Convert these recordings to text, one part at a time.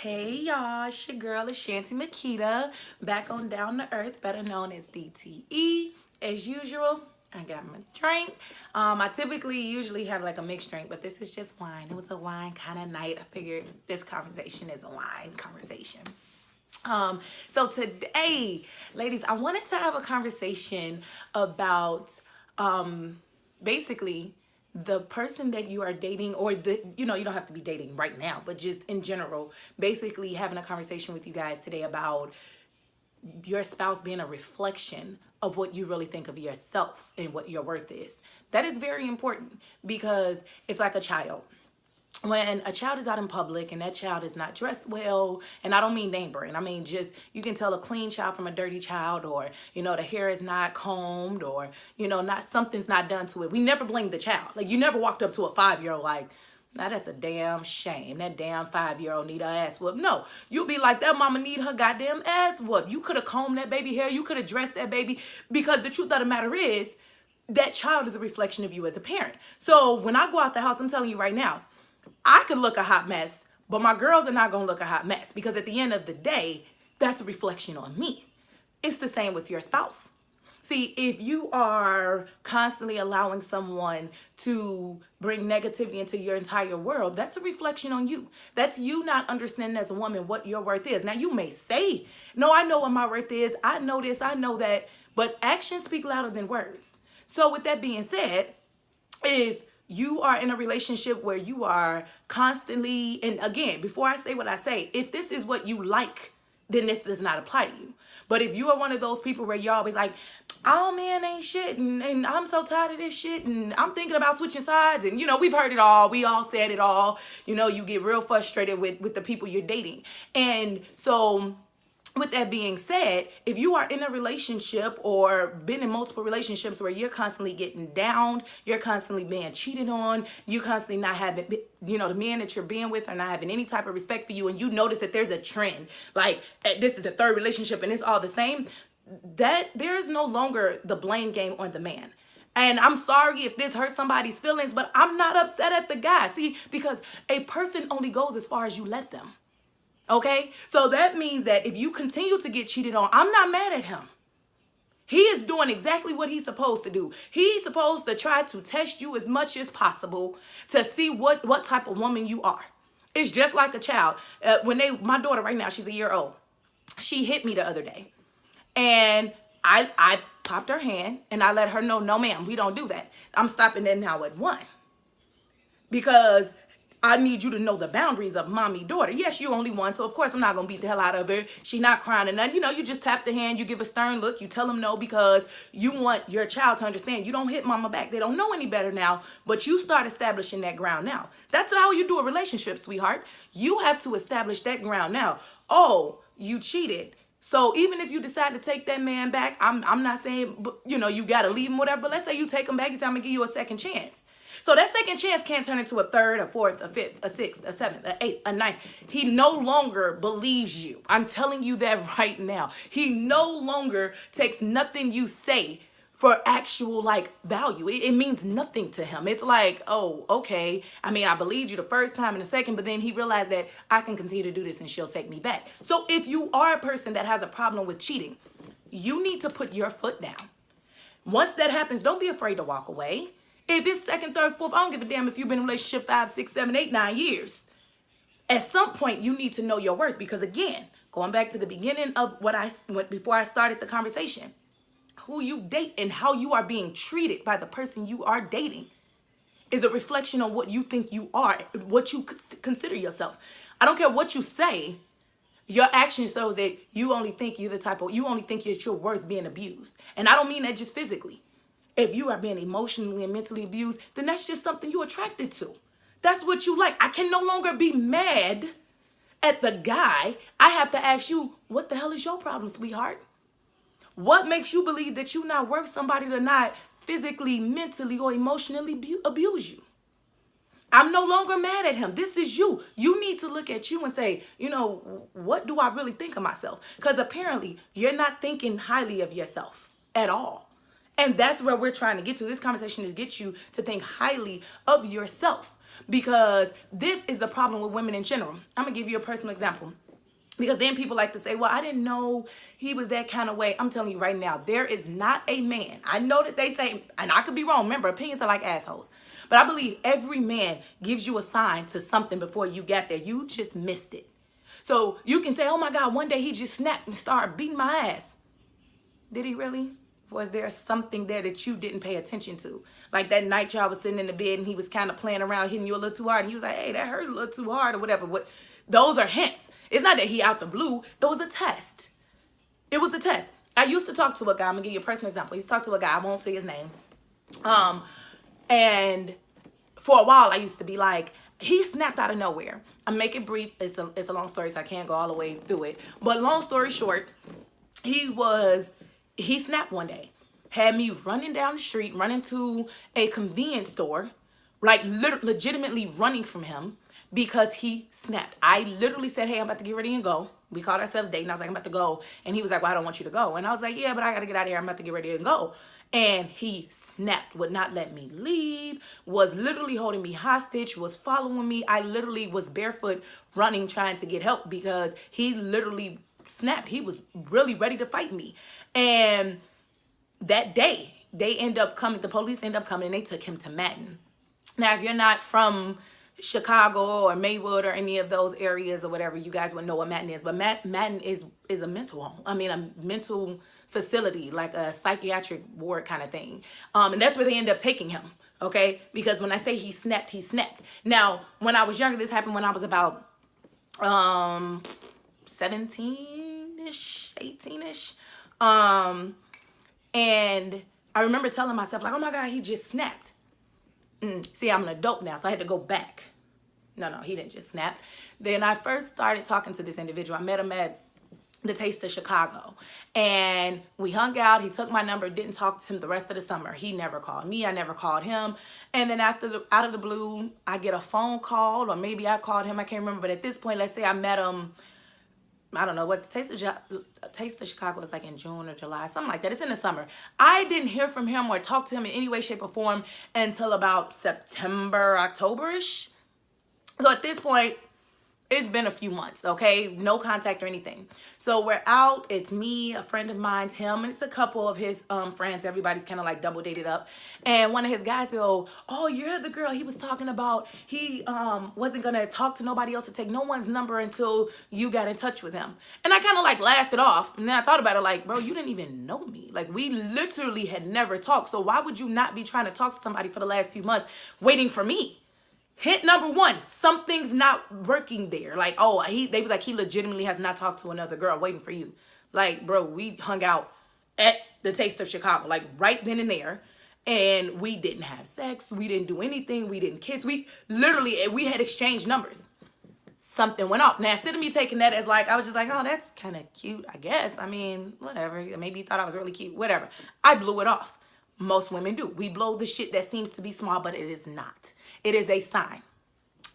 Hey y'all, it's your girl Ashanti Makita, back on Down to Earth, better known as DTE. As usual, I got my drink. I typically usually have like a mixed drink, but this is just wine. It was a wine kind of night. I figured this conversation is a wine conversation. So today, ladies, I wanted to have a conversation about basically the person that you are dating, or you don't have to be dating right now, but just in general, basically having a conversation with you guys today about your spouse being a reflection of what you really think of yourself and what your worth is. That is very important because it's like a child. When a child is out in public and that child is not dressed well, and I don't mean name brand, I mean just you can tell a clean child from a dirty child, or the hair is not combed, or not, something's not done to it. We never blame the child. Like, you never walked up to a 5-year-old like, now that's a damn shame. That damn 5-year-old need her ass whooped. No, you'll be like, that mama need her goddamn ass whooped. You could have combed that baby hair. You could have dressed that baby, because the truth of the matter is that child is a reflection of you as a parent. So when I go out the house, I'm telling you right now, I could look a hot mess, but my girls are not going to look a hot mess, because at the end of the day, that's a reflection on me. It's the same with your spouse. See, if you are constantly allowing someone to bring negativity into your entire world, that's a reflection on you. That's you not understanding as a woman what your worth is. Now, you may say, no, I know what my worth is. I know this, I know that. But actions speak louder than words. So with that being said, if you are in a relationship where you are constantly, and again, before I say what I say, if this is what you like, then this does not apply to you. But if you are one of those people where you're always like, oh man, ain't shit, and I'm so tired of this shit, and I'm thinking about switching sides, and we've heard it all, we all said it all, you get real frustrated with the people you're dating. And so with that being said, if you are in a relationship or been in multiple relationships where you're constantly getting down, you're constantly being cheated on, you constantly not having, the men that you're being with are not having any type of respect for you, and you notice that there's a trend, like this is the third relationship and it's all the same, that there is no longer the blame game on the man. And I'm sorry if this hurts somebody's feelings, but I'm not upset at the guy. See, because a person only goes as far as you let them. Okay, so that means that if you continue to get cheated on, I'm not mad at him. He is doing exactly what he's supposed to do. He's supposed to try to test you as much as possible to see what type of woman you are. It's just like a child. My daughter right now, she's a year old. She hit me the other day, and I popped her hand and I let her know, no ma'am, we don't do that. I'm stopping that now at 1, because I need you to know the boundaries of mommy daughter. Yes, you only one, so of course I'm not gonna beat the hell out of her. She's not crying or nothing. You just tap the hand, you give a stern look, you tell them no, because you want your child to understand you don't hit mama back. They don't know any better now, but you start establishing that ground now. That's how you do a relationship, sweetheart. You have to establish that ground now. Oh, you cheated. So even if you decide to take that man back, I'm not saying, you gotta leave him, whatever, but let's say you take him back, you say, I'm gonna give you a second chance. So that second chance can't turn into a third, a fourth, a fifth, a sixth, a seventh, a eighth, a ninth. He no longer believes you. I'm telling you that right now. He no longer takes nothing you say for actual value. It means nothing to him. It's like, oh, okay. I mean, I believed you the first time and the second, but then he realized that I can continue to do this and she'll take me back. So if you are a person that has a problem with cheating, you need to put your foot down. Once that happens, don't be afraid to walk away. If it's second, third, fourth, I don't give a damn if you've been in a relationship 5, 6, 7, 8, 9 years. At some point, you need to know your worth, because again, going back to the beginning of before I started the conversation, who you date and how you are being treated by the person you are dating is a reflection on what you think you are, what you consider yourself. I don't care what you say. Your action shows that you only think you're that you're worth being abused. And I don't mean that just physically. If you are being emotionally and mentally abused, then that's just something you're attracted to. That's what you like. I can no longer be mad at the guy. I have to ask you, what the hell is your problem, sweetheart? What makes you believe that you're not worth somebody to not physically, mentally, or emotionally abuse you? I'm no longer mad at him. This is you. You need to look at you and say, what do I really think of myself? Because apparently you're not thinking highly of yourself at all. And that's where we're trying to get to. This conversation is get you to think highly of yourself. because this is the problem with women in general. I'm going to give you a personal example. Because then people like to say, well, I didn't know he was that kind of way. I'm telling you right now, there is not a man. I know that they say, and I could be wrong. Remember, opinions are like assholes. But I believe every man gives you a sign to something before you got there. You just missed it. So you can say, oh my God, one day he just snapped and started beating my ass. Did he really? Was there something there that you didn't pay attention to? Like that night y'all was sitting in the bed and he was kind of playing around, hitting you a little too hard. And he was like, hey, that hurt a little too hard or whatever. Those are hints. It's not that he out the blue. It was a test. It was a test. I used to talk to a guy. I'm going to give you a personal example. I used to talk to a guy. I won't say his name. And for a while, I used to be like, he snapped out of nowhere. I'm making it brief. It's a long story, so I can't go all the way through it. But long story short, he snapped one day. Had me running down the street, running to a convenience store, like legitimately running from him because he snapped. I literally said, hey, I'm about to get ready and go. We called ourselves dating. I was like, I'm about to go. And he was like, well, I don't want you to go. And I was like, yeah, but I got to get out of here. I'm about to get ready and go. And he snapped, would not let me leave, was literally holding me hostage, was following me. I literally was barefoot running, trying to get help because he literally snapped. He was really ready to fight me. And that day, the police end up coming and they took him to Madden. Now, if you're not from Chicago or Maywood or any of those areas or whatever, you guys would know what Madden is. But Madden is a mental home. I mean, a mental facility, like a psychiatric ward kind of thing. And that's where they end up taking him, okay? Because when I say he snapped, he snapped. Now, when I was younger, this happened when I was about 17-ish, 18-ish. And I remember telling myself, like, oh my God, he just snapped. See, I'm an adult now, so I had to go back. No, he didn't just snap. Then I first started talking to this individual. I met him at the Taste of Chicago. And we hung out. He took my number, didn't talk to him the rest of the summer. He never called me. I never called him. And then out of the blue, I get a phone call, or maybe I called him. I can't remember. But at this point, let's say I met him, I don't know what the Taste of Chicago is like in June or July, something like that. It's in the summer. I didn't hear from him or talk to him in any way, shape, or form until about September, October-ish. So at this point, it's been a few months, okay? No contact or anything. So we're out. It's me, a friend of mine's, him, and it's a couple of his friends. Everybody's kind of like double dated up. And one of his guys go, oh, you're the girl he was talking about. He wasn't going to talk to nobody else, to take no one's number until you got in touch with him. And I kind of like laughed it off. And then I thought about it like, bro, you didn't even know me. Like, we literally had never talked. So why would you not be trying to talk to somebody for the last few months waiting for me? Hint number one, something's not working there. Like, oh, they was like, he legitimately has not talked to another girl waiting for you. Like, bro, we hung out at the Taste of Chicago, like right then and there. And we didn't have sex. We didn't do anything. We didn't kiss. We had exchanged numbers. Something went off. Now, instead of me taking that as like, I was just like, oh, that's kind of cute, I guess. I mean, whatever. Maybe he thought I was really cute, whatever. I blew it off. Most women do. We blow the shit that seems to be small, but it is not. It is a sign.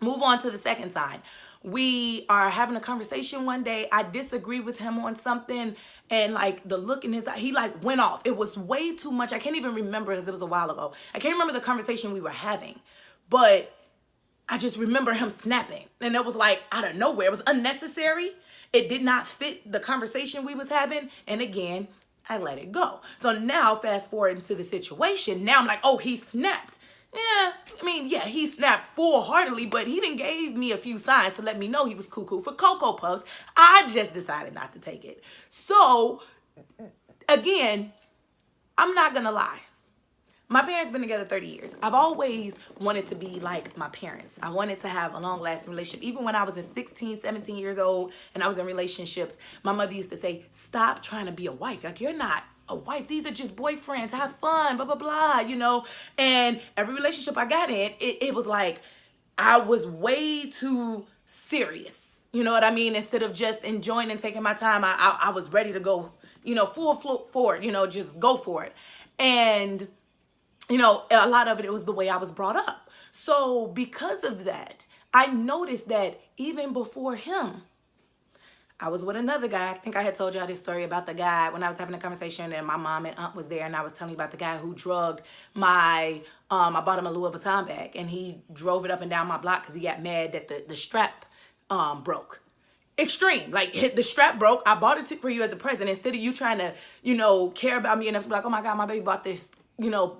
Move on to the second sign. We are having a conversation one day. I disagree with him on something, and like the look in his eye, he like went off. It was way too much. I can't even remember because it was a while ago. I can't remember the conversation we were having, but I just remember him snapping, and it was like out of nowhere. It was unnecessary. It did not fit the conversation we was having, and again, I let it go. So now fast forward into the situation. Now I'm like, oh, he snapped. Yeah, I mean, yeah, he snapped full-heartedly, but he didn't gave me a few signs to let me know he was cuckoo for Cocoa Puffs. I just decided not to take it. So, again, I'm not going to lie. My parents been together 30 years. I've always wanted to be like my parents. I wanted to have a long-lasting relationship. Even when I was 16, 17 years old and I was in relationships, my mother used to say, stop trying to be a wife. Like, you're not a wife. These are just boyfriends. Have fun, blah, blah, blah, you know. And every relationship I got in, it was like I was way too serious. You know what I mean? Instead of just enjoying and taking my time, I was ready to go, you know, full forward, you know, just go for it. And you know, a lot of it was the way I was brought up. So because of that, I noticed that even before him, I was with another guy. I think I had told y'all this story about the guy when I was having a conversation and my mom and aunt was there, and I was telling you about the guy who drugged my, I bought him a Louis Vuitton bag, and he drove it up and down my block because he got mad that the strap broke. Extreme. Like, the strap broke. I bought it for you as a present. Instead of you trying to, care about me enough to be like, oh my God, my baby bought this,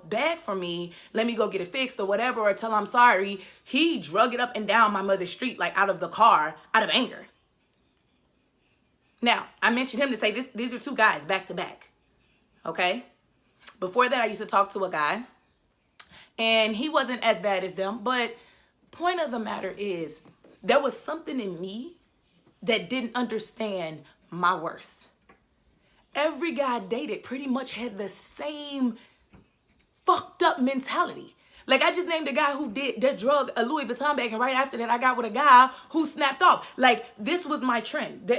bag for me. Let me go get it fixed or whatever, or tell him I'm sorry. He drug it up and down my mother's street, like out of the car, out of anger. Now, I mentioned him to say these are two guys back to back. Okay? Before that, I used to talk to a guy, and he wasn't as bad as them, but point of the matter is, there was something in me that didn't understand my worth. Every guy I dated pretty much had the same fucked up mentality. Like, I just named a guy who that drug a Louis Vuitton bag, and right after that, I got with a guy who snapped off. Like, this was my trend.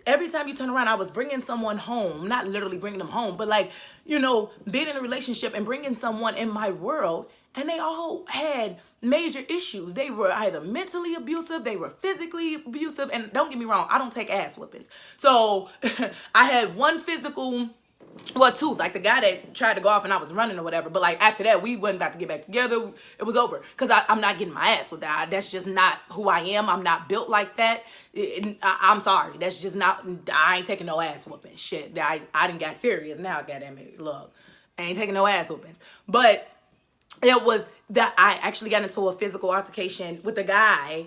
Every time you turn around, I was bringing someone home. Not literally bringing them home, but like, being in a relationship and bringing someone in my world, and they all had major issues. They were either mentally abusive, they were physically abusive, and don't get me wrong, I don't take ass whippings. So, I had one physical... Well, two, like the guy that tried to go off and I was running or whatever. But like after that, we wasn't about to get back together. It was over. Because I'm not getting my ass with that. That's just not who I am. I'm not built like that. I'm sorry. That's just not, I ain't taking no ass whooping. Shit. I done got serious now, goddammit. Look, I ain't taking no ass whoopings. But it was that I actually got into a physical altercation with a guy.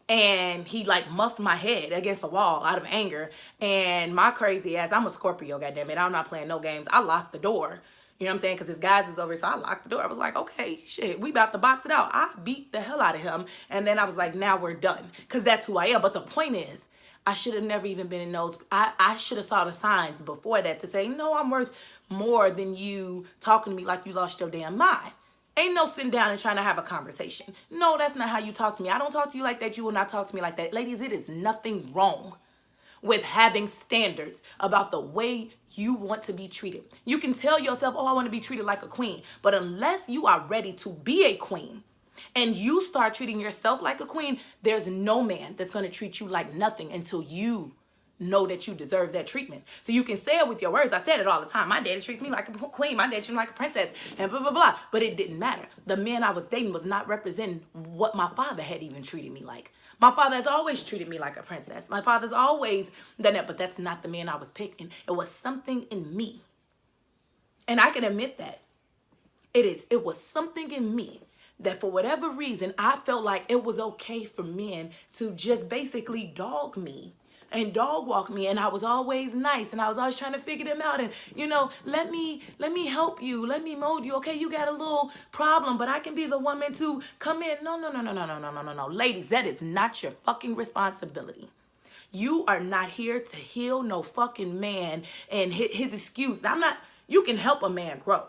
And he like muffed my head against the wall out of anger. And my crazy ass, I'm a Scorpio, goddammit. I'm not playing no games. I locked the door. You know what I'm saying? Because his guys is over, so I locked the door. I was like, okay, shit, we about to box it out. I beat the hell out of him. And then I was like, now we're done. Because that's who I am. But the point is, I should have never even been in those. I should have saw the signs before that to say, no, I'm worth more than you talking to me like you lost your damn mind. Ain't no sitting down and trying to have a conversation. No, that's not how you talk to me. I don't talk to you like that. You will not talk to me like that. Ladies, it is nothing wrong with having standards about the way you want to be treated. You can tell yourself, oh, I want to be treated like a queen. But unless you are ready to be a queen and you start treating yourself like a queen, there's no man that's going to treat you like nothing until you know that you deserve that treatment. So you can say it with your words. I said it all the time. My daddy treats me like a queen. My daddy treats me like a princess and blah, blah, blah. But it didn't matter. The man I was dating was not representing what my father had even treated me like. My father has always treated me like a princess. My father's always done that, but that's not the man I was picking. It was something in me. And I can admit that. It was something in me that for whatever reason, I felt like it was okay for men to just basically dog me and dog walk me, and I was always nice, and I was always trying to figure them out, and let me help you, let me mold you. Okay, you got a little problem, but I can be the woman to come in. No, ladies, that is not your fucking responsibility. You are not here to heal no fucking man and his excuse. You can help a man grow.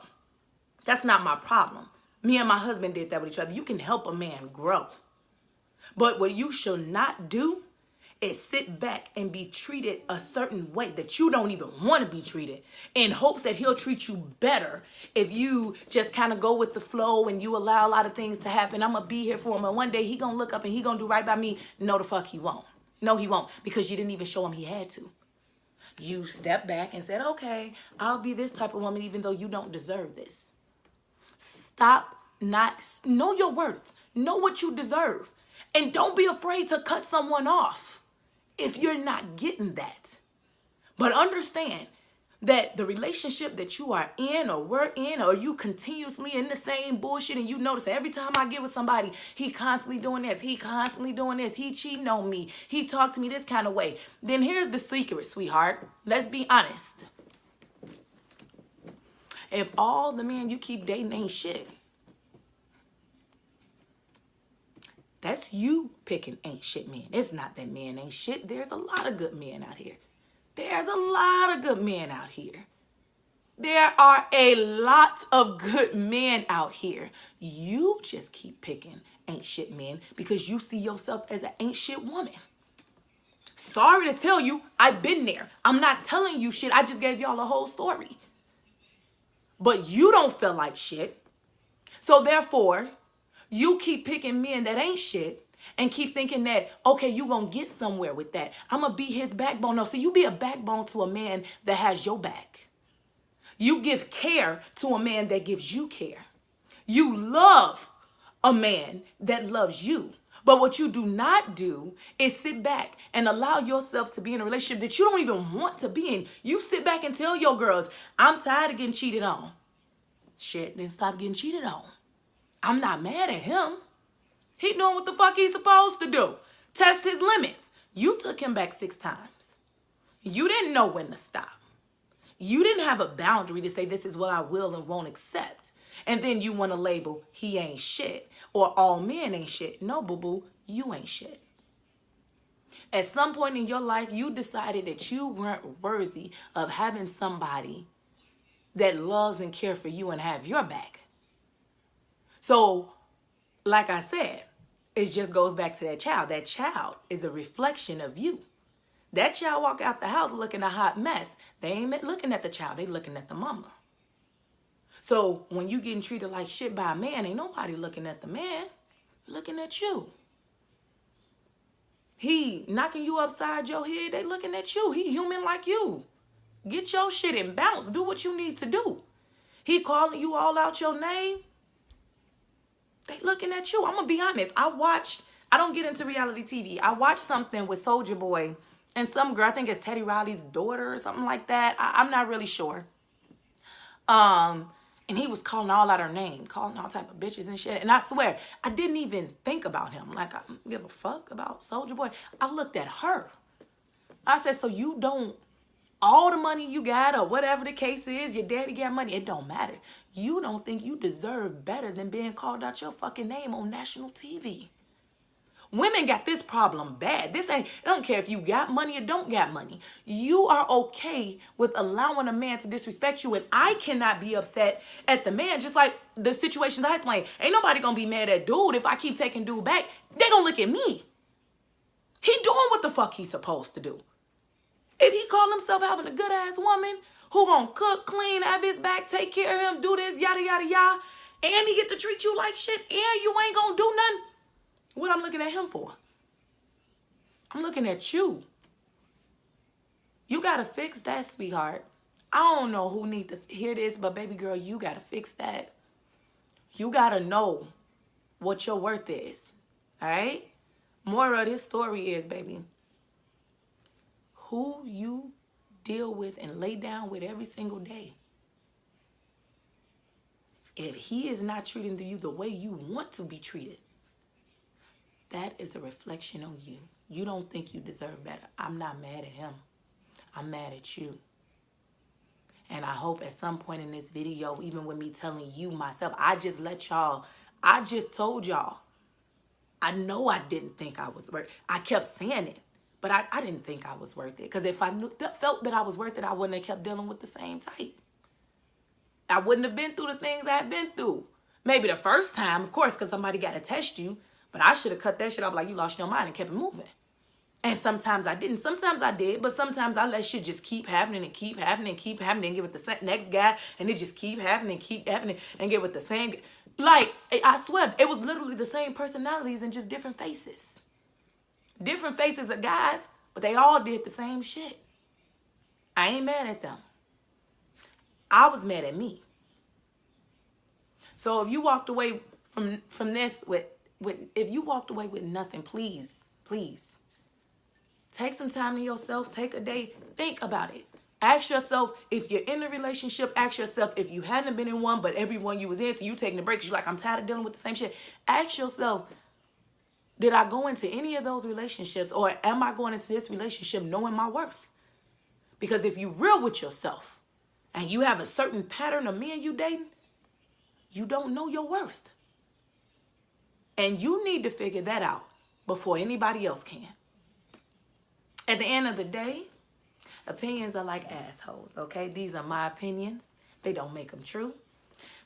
That's not my problem. Me and my husband did that with each other. You can help a man grow, but what you should not do is sit back and be treated a certain way that you don't even want to be treated in hopes that he'll treat you better if you just kind of go with the flow and you allow a lot of things to happen. I'm going to be here for him, and one day he going to look up and he going to do right by me. No, the fuck he won't. No, he won't, because you didn't even show him he had to. You stepped back and said, okay, I'll be this type of woman even though you don't deserve this. Stop know your worth. Know what you deserve. And don't be afraid to cut someone off if you're not getting that. But understand that the relationship that you are in or were in, or you continuously in the same bullshit, and you notice every time I get with somebody, he constantly doing this, he constantly doing this, he cheating on me, he talked to me this kind of way. Then here's the secret, sweetheart. Let's be honest. If all the men you keep dating ain't shit, that's you picking ain't shit men. It's not that men ain't shit. There's a lot of good men out here. There's a lot of good men out here. There are a lot of good men out here. You just keep picking ain't shit men because you see yourself as an ain't shit woman. Sorry to tell you, I've been there. I'm not telling you shit. I just gave y'all a whole story. But you don't feel like shit. So therefore, you keep picking men that ain't shit, and keep thinking that, okay, you gonna get somewhere with that. I'm gonna be his backbone. No, so you be a backbone to a man that has your back. You give care to a man that gives you care. You love a man that loves you. But what you do not do is sit back and allow yourself to be in a relationship that you don't even want to be in. You sit back and tell your girls, I'm tired of getting cheated on. Shit, then stop getting cheated on. I'm not mad at him. He doing what the fuck he's supposed to do. Test his limits. You took him back 6 times. You didn't know when to stop. You didn't have a boundary to say this is what I will and won't accept. And then you want to label he ain't shit or all men ain't shit. No, boo-boo, you ain't shit. At some point in your life, you decided that you weren't worthy of having somebody that loves and cares for you and have your back. So, like I said, it just goes back to that child. That child is a reflection of you. That child walk out the house looking a hot mess. They ain't looking at the child. They looking at the mama. So when you getting treated like shit by a man, ain't nobody looking at the man. Looking at you. He knocking you upside your head. They looking at you. He human like you. Get your shit and bounce. Do what you need to do. He calling you all out your name. They looking at you. I'm going to be honest. I don't get into reality TV. I watched something with Soulja Boy and some girl, I think it's Teddy Riley's daughter or something like that. I'm not really sure. And he was calling all out her name, calling all type of bitches and shit. And I swear, I didn't even think about him. Like, I don't give a fuck about Soulja Boy. I looked at her. I said, so you don't, all the money you got or whatever the case is, your daddy got money, it don't matter. You don't think you deserve better than being called out your fucking name on national TV. Women got this problem bad. This ain't, I don't care if you got money or don't got money. You are okay with allowing a man to disrespect you, and I cannot be upset at the man, just like the situations I explained. Ain't nobody gonna be mad at dude if I keep taking dude back. They gonna look at me. He doing what the fuck he's supposed to do. If he call himself having a good ass woman who gonna cook, clean, have his back, take care of him, do this, yada, yada, yada, and he get to treat you like shit, and you ain't gonna do nothing, what I'm looking at him for? I'm looking at you. You gotta fix that, sweetheart. I don't know who need to hear this, but baby girl, you gotta fix that. You gotta know what your worth is. All right? Moral of this story is, baby, who you deal with and lay down with every single day, if he is not treating you the way you want to be treated, that is a reflection on you. You don't think you deserve better. I'm not mad at him. I'm mad at you. And I hope at some point in this video, even with me telling you myself, I just told y'all, I know I didn't think I was worth it. I kept saying it, but I didn't think I was worth it. Because if I felt that I was worth it, I wouldn't have kept dealing with the same type. I wouldn't have been through the things I had been through. Maybe the first time, of course, because somebody got to test you. But I should have cut that shit off like you lost your mind and kept it moving. And sometimes I didn't. Sometimes I did. But sometimes I let shit just keep happening and keep happening and keep happening and get with the next guy. And it just keep happening and get with the same. Like, I swear, it was literally the same personalities and just different faces. Different faces of guys, but they all did the same shit. I ain't mad at them. I was mad at me. So if you walked away from this if you walked away with nothing, please take some time to yourself. Take a day. Think about it. Ask yourself, if you're in a relationship, ask yourself if you haven't been in one, but everyone you was in, so you taking a break, you're like, I'm tired of dealing with the same shit. Ask yourself, did I go into any of those relationships, or am I going into this relationship knowing my worth? Because if you real with yourself and you have a certain pattern of men you dating, you don't know your worth. And you need to figure that out before anybody else can. At the end of the day, opinions are like assholes, okay? These are my opinions. They don't make them true.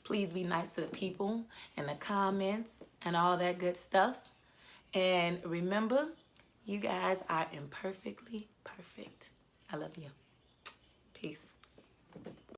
Please be nice to the people in the comments and all that good stuff. And remember, you guys are imperfectly perfect. I love you. Peace.